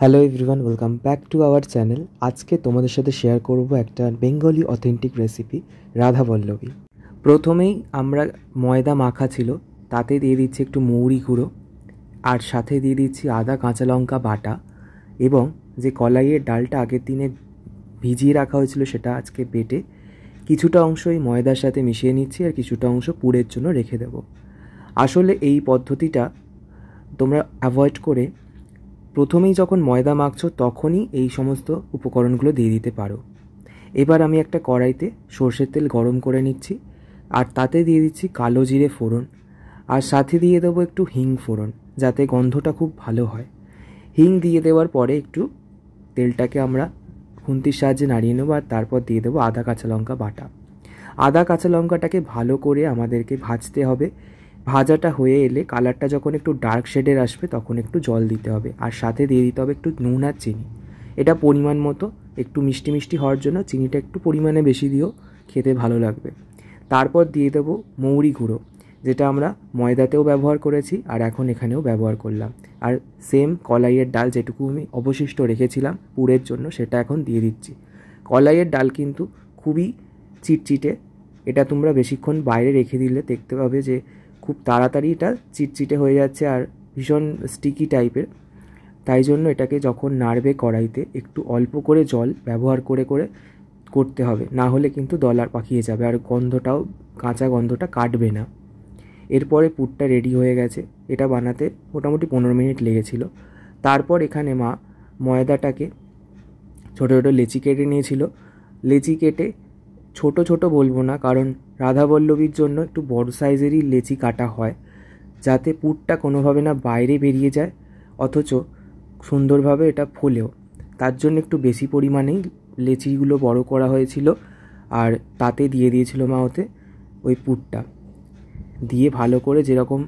Hello everyone, welcome back to our channel. আজকে তোমাদের সাথে শেয়ার করব একটা Bengali authentic recipe, Radha Vallabhi. প্রথমেই আমরা ময়দা মাখা ছিল, তাতে দিয়ে দিচ্ছি একটু মৌরি গুঁড়ো, আর সাথে দিয়ে দিচ্ছি আদা কাঁচা লঙ্কা বাটা, এবং যে কলাইয়ের ডালটা আগের দিনে ভিজিয়ে রাখা হয়েছিল সেটা আজকে বেটে কিছুটা অংশ এই ময়দার সাথে মিশিয়ে নিচ্ছি, আর কিছুটা অংশ পুরের জন্য রেখে দেব। আসলে এই পদ্ধতিটা তোমরা অ্যাভয়েড করে প্রথমেই যখন ময়দা মাখছো তখনই এই সমস্ত উপকরণগুলো দিয়ে দিতে পারো। এবার আমি একটা কড়াইতে সর্ষের তেল গরম করে নিচ্ছি, আর তাতে দিয়ে দিচ্ছি কালো জিরে ফোড়ন, আর সাথে দিয়ে দেবো একটু হিং ফোড়ন, যাতে গন্ধটা খুব ভালো হয়। হিং দিয়ে দেওয়ার পরে একটু তেলটাকে আমরা খুন্তির সাহায্যে নাড়িয়ে নেবো, আর তারপর দিয়ে দেবো আদা কাঁচা লঙ্কা বাটা। আদা কাঁচা লঙ্কাটাকে ভালো করে আমাদেরকে ভাজতে হবে। ভাজাটা হয়ে এলে কালারটা যখন একটু ডার্ক শেডের আসবে তখন একটু জল দিতে হবে, আর সাথে দিয়ে দিতে হবে একটু নুন আর চিনি। এটা পরিমাণ মতো, একটু মিষ্টি মিষ্টি হওয়ার জন্য চিনিটা একটু পরিমাণে বেশি দিও, খেতে ভালো লাগবে। তারপর দিয়ে দেবো মৌরি গুঁড়ো, যেটা আমরা ময়দাতেও ব্যবহার করেছি আর এখন এখানেও ব্যবহার করলাম। আর সেম কলাইয়ের ডাল যেটুকু আমি অবশিষ্ট রেখেছিলাম পুরের জন্য, সেটা এখন দিয়ে দিচ্ছি। কলাইয়ের ডাল কিন্তু খুবই চিটচিটে, এটা তোমরা বেশিক্ষণ বাইরে রেখে দিলে দেখতে পাবে যে খুব তাড়াতাড়ি এটা চিটচিটে হয়ে যাচ্ছে আর ভীষণ স্টিকি টাইপের। তাই জন্য এটাকে যখন নাড়বে কড়াইতে একটু অল্প করে জল ব্যবহার করে করে করতে হবে, না হলে কিন্তু দলা পাকিয়ে যাবে আর গন্ধটাও, কাঁচা গন্ধটা কাটবে না। এরপরে পুরটা রেডি হয়ে গেছে। এটা বানাতে মোটামুটি 15 মিনিট লেগেছিল। তারপর এখানে মা ময়দাটাকে ছোটো ছোটো লেচি কেটে নিয়েছিল। লেচি কেটে ছোট ছোট বলবো না, কারণ রাধা বল্লভীর জন্য একটু বড় সাইজেরই লেচি কাটা হয়, যাতে পুরটা কোনোভাবে না বাইরে বেরিয়ে যায় অথচ সুন্দরভাবে এটা ফোলেও। তার জন্য একটু বেশি পরিমাণেই লেচিগুলো বড় করা হয়েছিল, আর তাতে দিয়ে দিয়েছিল মা ওতে ওই পুরটা দিয়ে ভালো করে, যেরকম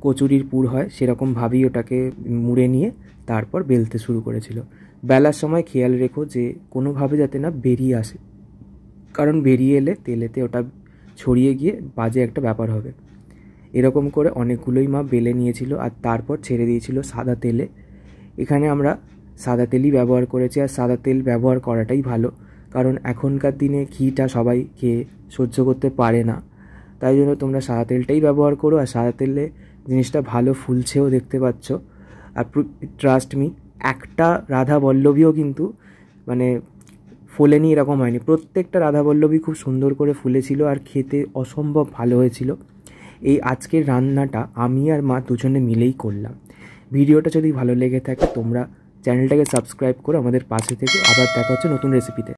কচুরির পুর হয় সেরকমভাবেই ওটাকে মুড়ে নিয়ে তারপর বেলতে শুরু করেছিল। বেলার সময় খেয়াল রেখো যে কোনোভাবে যাতে না বেরিয়ে আসে, কারণ বেরিয়ে এলে তেলেতে ওটা ছড়িয়ে গিয়ে বাজে একটা ব্যাপার হবে। এরকম করে অনেকগুলোই মা বেলে নিয়েছিল আর তারপর ছেড়ে দিয়েছিল সাদা তেলে। এখানে আমরা সাদা তেলই ব্যবহার করেছি, আর সাদা তেল ব্যবহার করাটাই ভালো, কারণ এখনকার দিনে ঘিটা সবাই খেয়ে সহ্য করতে পারে না। তাই জন্য তোমরা সাদা তেলটাই ব্যবহার করো, আর সাদা তেলে জিনিসটা ভালো ফুলছেও দেখতে পাচ্ছ। আর ট্রাস্ট মি, একটা রাধা বল্লভীও কিন্তু মানে ফোলেনি এরকম হয়নি, প্রত্যেকটা রাধা বল্লভী খুব সুন্দর করে ফুলেছিল আর খেতে অসম্ভব ভালো হয়েছিল। এই আজকের রান্নাটা আমি আর মা দুজনে মিলেই করলাম। ভিডিওটা যদি ভালো লেগে থাকে তোমরা চ্যানেলটাকে সাবস্ক্রাইব করে আমাদের পাশে থেকে। আবার দেখা হচ্ছে নতুন রেসিপিতে।